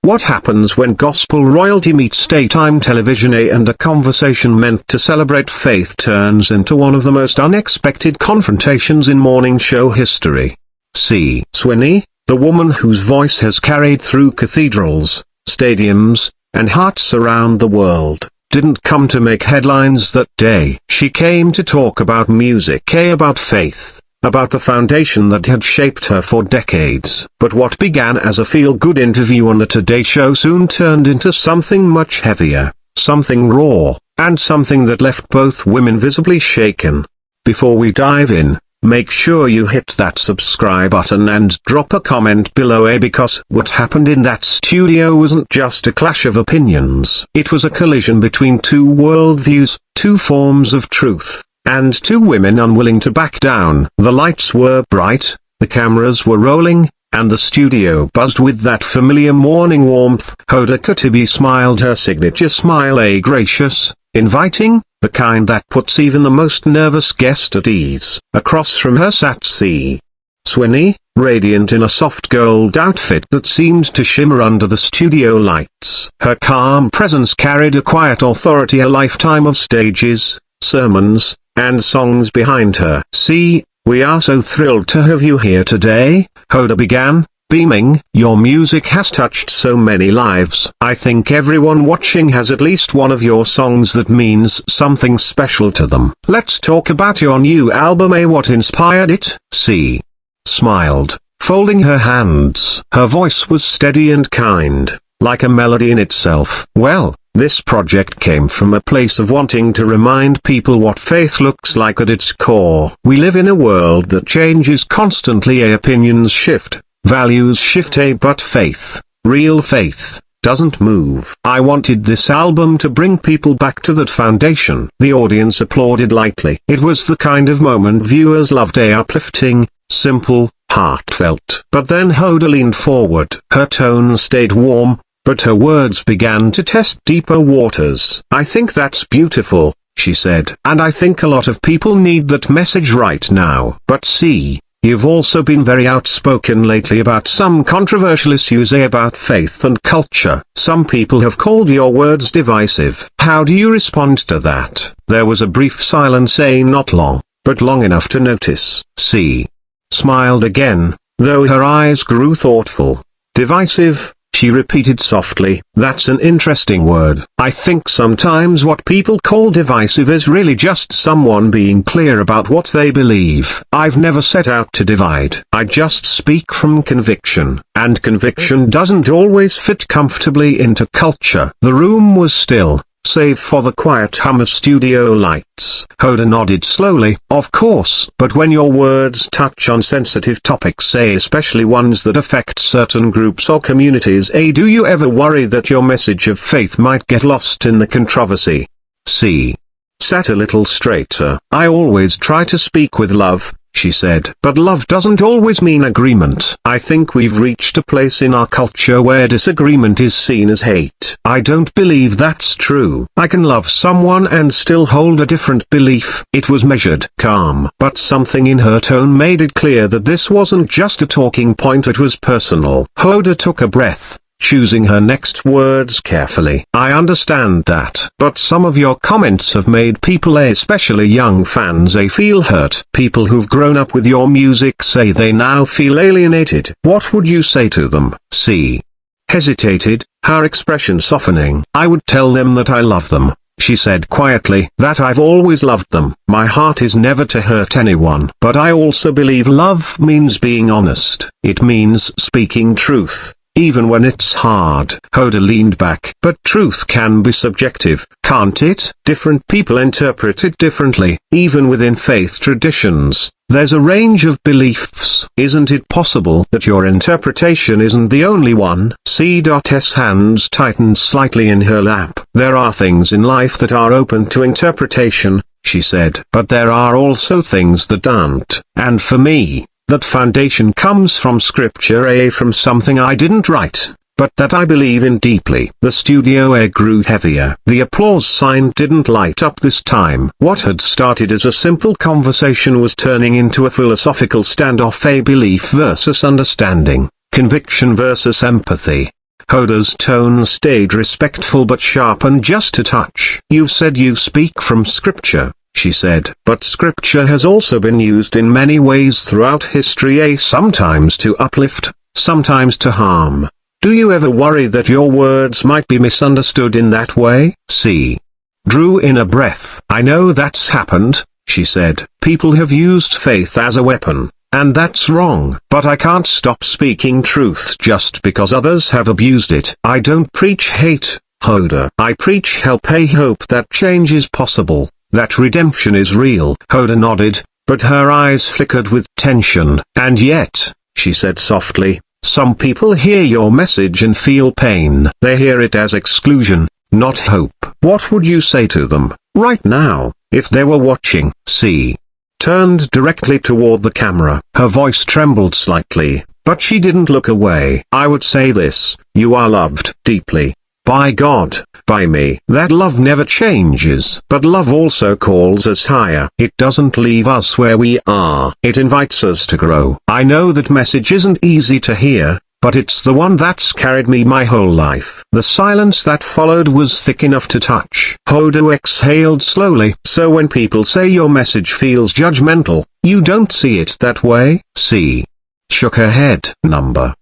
What happens when gospel royalty meets daytime television and a conversation meant to celebrate faith turns into one of the most unexpected confrontations in morning show history? C. Swinny, the woman whose voice has carried through cathedrals, stadiums, and hearts around the world, didn't come to make headlines that day. She came to talk about music, about faith, about the foundation that had shaped her for decades. But what began as a feel-good interview on the Today Show soon turned into something much heavier, something raw, and something that left both women visibly shaken. Before we dive in, make sure you hit that subscribe button and drop a comment below, because what happened in that studio wasn't just a clash of opinions. It was a collision between two worldviews, two forms of truth, and two women unwilling to back down. The lights were bright, the cameras were rolling, and the studio buzzed with that familiar morning warmth. Hoda Kotibbe smiled her signature smile, a gracious, inviting, the kind that puts even the most nervous guest at ease. Across from her sat C. Swinny, radiant in a soft gold outfit that seemed to shimmer under the studio lights. Her calm presence carried a quiet authority, a lifetime of stages, sermons, and songs behind her. "See, we are so thrilled to have you here today," Hoda began, beaming. "Your music has touched so many lives. I think everyone watching has at least one of your songs that means something special to them. Let's talk about your new album. What inspired it?" C. smiled, folding her hands. Her voice was steady and kind, like a melody in itself. "Well, this project came from a place of wanting to remind people what faith looks like at its core. We live in a world that changes constantly. Opinions shift, values shift, but faith, real faith, doesn't move. I wanted this album to bring people back to that foundation." The audience applauded lightly. It was the kind of moment viewers loved, uplifting, simple, heartfelt. But then Hoda leaned forward. Her tone stayed warm, but her words began to test deeper waters. "I think that's beautiful," she said. "And I think a lot of people need that message right now. But see, you've also been very outspoken lately about some controversial issues, about faith and culture. Some people have called your words divisive. How do you respond to that?" There was a brief silence, not long, but long enough to notice. C. smiled again, though her eyes grew thoughtful. "Divisive," she repeated softly. "That's an interesting word. I think sometimes what people call divisive is really just someone being clear about what they believe. I've never set out to divide. I just speak from conviction, and conviction doesn't always fit comfortably into culture." The room was still, save for the quiet hum of studio lights. Hoda nodded slowly. "Of course, but when your words touch on sensitive topics, especially ones that affect certain groups or communities, do you ever worry that your message of faith might get lost in the controversy?" C. sat a little straighter. "I always try to speak with love," she said. "But love doesn't always mean agreement. I think we've reached a place in our culture where disagreement is seen as hate. I don't believe that's true. I can love someone and still hold a different belief." It was measured, calm, but something in her tone made it clear that this wasn't just a talking point, it was personal. Hoda took a breath, choosing her next words carefully. "I understand that. But some of your comments have made people, especially young fans, feel hurt. People who've grown up with your music say they now feel alienated. What would you say to them?" C. hesitated, her expression softening. "I would tell them that I love them," she said quietly, "that I've always loved them. My heart is never to hurt anyone. But I also believe love means being honest. It means speaking truth, even when it's hard." Hoda leaned back. "But truth can be subjective, can't it? Different people interpret it differently. Even within faith traditions, there's a range of beliefs. Isn't it possible that your interpretation isn't the only one?" C.'s hands tightened slightly in her lap. "There are things in life that are open to interpretation," she said. "But there are also things that aren't. And for me, that foundation comes from scripture, from something I didn't write, but that I believe in deeply." The studio air grew heavier. The applause sign didn't light up this time. What had started as a simple conversation was turning into a philosophical standoff, belief versus understanding, conviction versus empathy. Hoda's tone stayed respectful but sharpened just a touch. "You've said you speak from scripture," she said. "But scripture has also been used in many ways throughout history, sometimes to uplift, sometimes to harm. Do you ever worry that your words might be misunderstood in that way?" C. drew in a breath. "I know that's happened," she said. "People have used faith as a weapon, and that's wrong. But I can't stop speaking truth just because others have abused it. I don't preach hate, Hoda. I preach help, a hope that change is possible, that redemption is real." Hoda nodded, but her eyes flickered with tension. "And yet," she said softly, "some people hear your message and feel pain. They hear it as exclusion, not hope. What would you say to them, right now, if they were watching?" C. turned directly toward the camera. Her voice trembled slightly, but she didn't look away. "I would say this: you are loved deeply. By God, by me. That love never changes. But love also calls us higher. It doesn't leave us where we are. It invites us to grow." I know that message isn't easy to hear, but it's the one that's carried me my whole life. The silence that followed was thick enough to touch. Hoda exhaled slowly. "So when people say your message feels judgmental, you don't see it that way?" C. shook her head.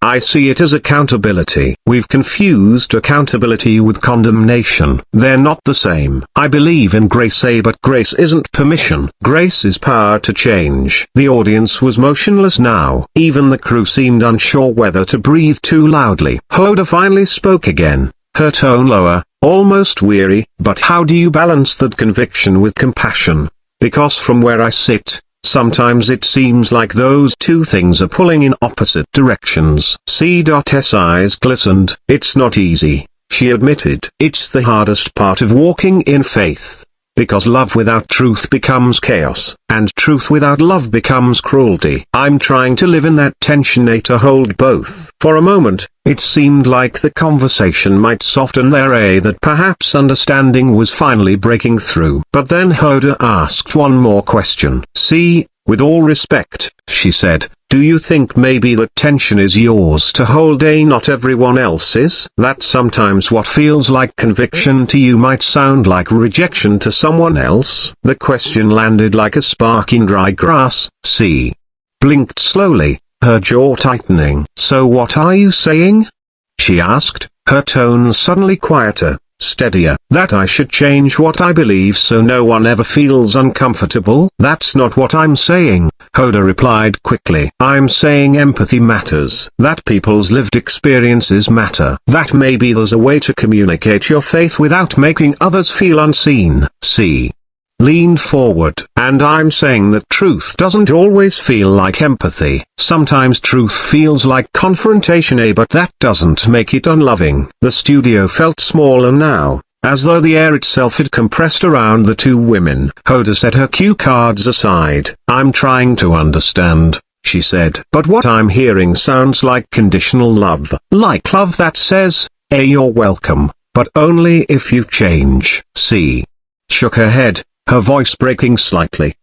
"I see it as accountability. We've confused accountability with condemnation. They're not the same. I believe in grace, but grace isn't permission. Grace is power to change." The audience was motionless now. Even the crew seemed unsure whether to breathe too loudly. Hoda finally spoke again, her tone lower, almost weary. "But how do you balance that conviction with compassion? Because from where I sit, sometimes it seems like those two things are pulling in opposite directions." C's eyes glistened. "It's not easy," she admitted. "It's the hardest part of walking in faith. Because love without truth becomes chaos, and truth without love becomes cruelty. I'm trying to live in that tension, to hold both." For a moment, it seemed like the conversation might soften there, that perhaps understanding was finally breaking through. But then Hoda asked one more question. "See, with all respect," she said, "do you think maybe that tension is yours to hold, not everyone else's? That sometimes what feels like conviction to you might sound like rejection to someone else?" The question landed like a spark in dry grass. C. blinked slowly, her jaw tightening. "So what are you saying?" she asked, her tone suddenly quieter, steadier. "That I should change what I believe so no one ever feels uncomfortable?" "That's not what I'm saying," Hoda replied quickly. "I'm saying empathy matters. That people's lived experiences matter. That maybe there's a way to communicate your faith without making others feel unseen." C. leaned forward. "And I'm saying that truth doesn't always feel like empathy. Sometimes truth feels like confrontation, but that doesn't make it unloving." The studio felt smaller now, as though the air itself had compressed around the two women. Hoda set her cue cards aside. "I'm trying to understand," she said. "But what I'm hearing sounds like conditional love. Like love that says, you're welcome, but only if you change." C. shook her head, her voice breaking slightly.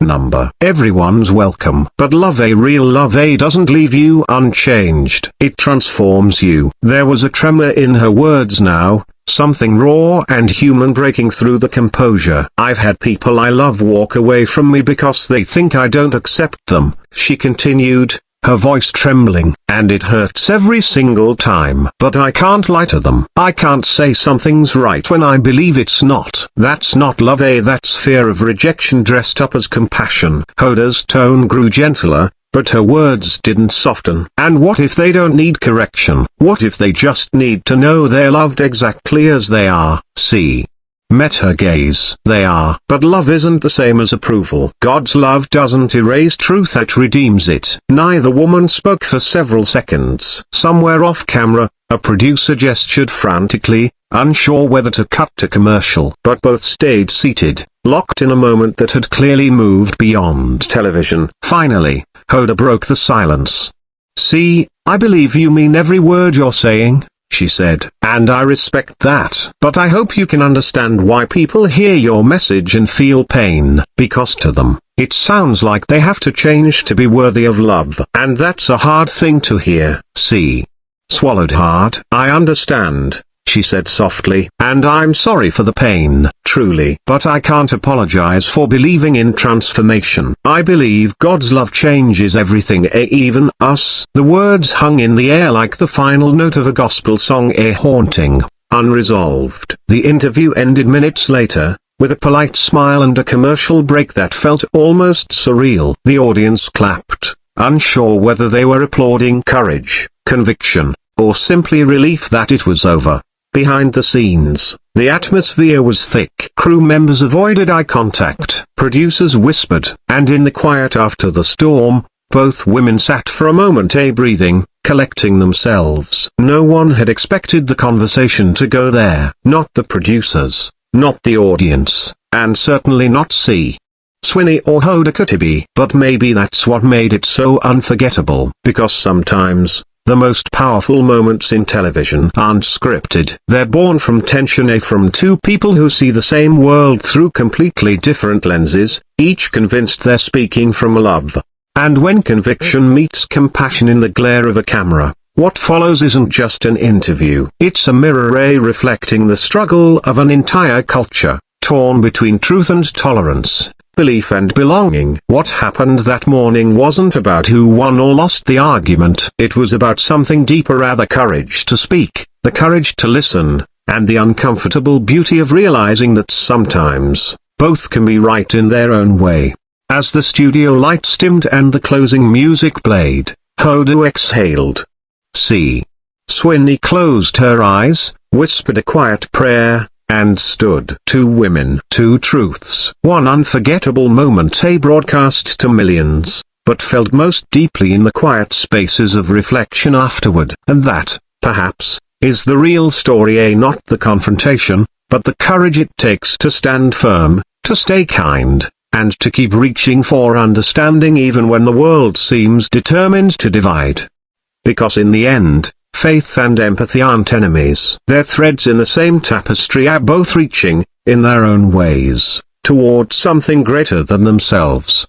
Everyone's welcome. But love, real love, doesn't leave you unchanged. It transforms you." There was a tremor in her words now, something raw and human breaking through the composure. "I've had people I love walk away from me because they think I don't accept them," she continued, her voice trembling. "And it hurts every single time. But I can't lie to them. I can't say something's right when I believe it's not. That's not love, that's fear of rejection dressed up as compassion." Hoda's tone grew gentler, but her words didn't soften. "And what if they don't need correction? What if they just need to know they're loved exactly as they are?" C. met her gaze. "They are. But love isn't the same as approval. God's love doesn't erase truth, it redeems it." Neither woman spoke for several seconds. Somewhere off camera, a producer gestured frantically, unsure whether to cut to commercial. But both stayed seated, locked in a moment that had clearly moved beyond television. Finally, Hoda broke the silence. "See, I believe you mean every word you're saying," she said, "and I respect that. But I hope you can understand why people hear your message and feel pain, because to them, it sounds like they have to change to be worthy of love. And that's a hard thing to hear." C. swallowed hard. "I understand," she said softly, "and I'm sorry for the pain, truly. But I can't apologize for believing in transformation. I believe God's love changes everything, even us." The words hung in the air like the final note of a gospel song, haunting, unresolved. The interview ended minutes later, with a polite smile and a commercial break that felt almost surreal. The audience clapped, unsure whether they were applauding courage, conviction, or simply relief that it was over. Behind the scenes, the atmosphere was thick. Crew members avoided eye contact, producers whispered, and in the quiet after the storm, both women sat for a moment, breathing, collecting themselves. No one had expected the conversation to go there. Not the producers, not the audience, and certainly not Swinny or Hoda Kotibbe. But maybe that's what made it so unforgettable. Because sometimes, the most powerful moments in television aren't scripted. They're born from tension, from two people who see the same world through completely different lenses, each convinced they're speaking from love. And when conviction meets compassion in the glare of a camera, what follows isn't just an interview. It's a mirror, reflecting the struggle of an entire culture, torn between truth and tolerance, belief and belonging. What happened that morning wasn't about who won or lost the argument. It was about something deeper, the courage to speak, the courage to listen, and the uncomfortable beauty of realizing that sometimes, both can be right in their own way. As the studio lights dimmed and the closing music played, Hoda exhaled. Swinny closed her eyes, whispered a quiet prayer, and stood. Two women, two truths. One unforgettable moment, broadcast to millions, but felt most deeply in the quiet spaces of reflection afterward. And that, perhaps, is the real story, not the confrontation, but the courage it takes to stand firm, to stay kind, and to keep reaching for understanding even when the world seems determined to divide. Because in the end, faith and empathy aren't enemies. They're threads in the same tapestry, both reaching, in their own ways, towards something greater than themselves.